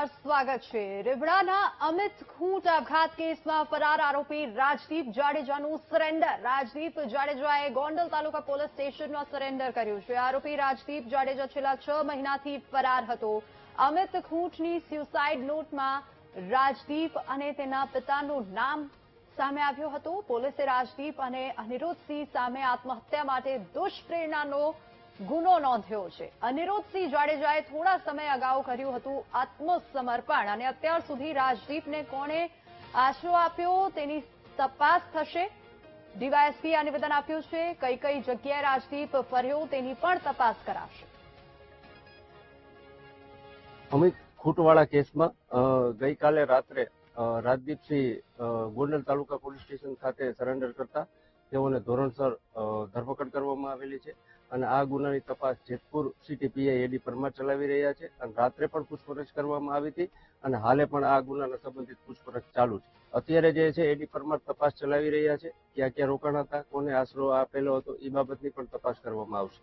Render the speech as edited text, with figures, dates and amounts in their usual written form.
નમસ્કાર, સ્વાગત છે। રીબડાના અમિત ખૂંટ આપઘાત કેસમાં ફરાર આરોપી રાજદીપ જાડેજાનું સરેન્ડર। રાજદીપ જાડેજાએ ગોંડલ તાલુકા પોલીસ સ્ટેશનમાં સરેન્ડર કર્યું છે। આરોપી રાજદીપ જાડેજા છેલ્લા 6 મહિનાથી ફરાર હતો। અમિત ખૂંટની સ્યુસાઇડ નોટમાં રાજદીપ અને તેના પિતાનું નામ સામે આવ્યું હતું। પોલીસે રાજદીપ અને અનિરુદ્ધસિંહ સામે આત્મહત્યા માટે દુષ્પ્રેરણાનો ગુનો નોંધ્યો છે। અનિરુદ્ધસિંહ જાડેજાએ થોડા સમય અગાઉ કર્યું હતું આત્મસમર્પણ અને અત્યાર સુધી રાજદીપને કોણે આશરો આપ્યો તેની તપાસ થશે। ડીવાયએસપીએ આ નિવેદન આપ્યું છે। કઈ કઈ જગ્યાએ રાજદીપ ફર્યો તેની પણ તપાસ કરાશે। અમિત ખૂંટવાળા કેસમાં ગઈકાલે રાત્રે રાજદીપસિંહ ગોંડલ તાલુકા પોલીસ સ્ટેશન ખાતે સરેન્ડર કરતા તેઓને ધોરણસર ધરપકડ કરવામાં આવેલી છે અને આ ગુનાની તપાસ જેતપુર સિટી પીઆઈ એડી પરમાર ચલાવી રહ્યા છે અને રાત્રે પણ પૂછપરછ કરવામાં આવી હતી અને હાલે પણ આ ગુનાના સંબંધિત પૂછપરછ ચાલુ છે। અત્યારે જે છે એડી પરમાર તપાસ ચલાવી રહ્યા છે, ક્યાં ક્યાં રોકાણ હતા, કોને આશરો આપેલો હતો એ બાબતની પણ તપાસ કરવામાં આવશે।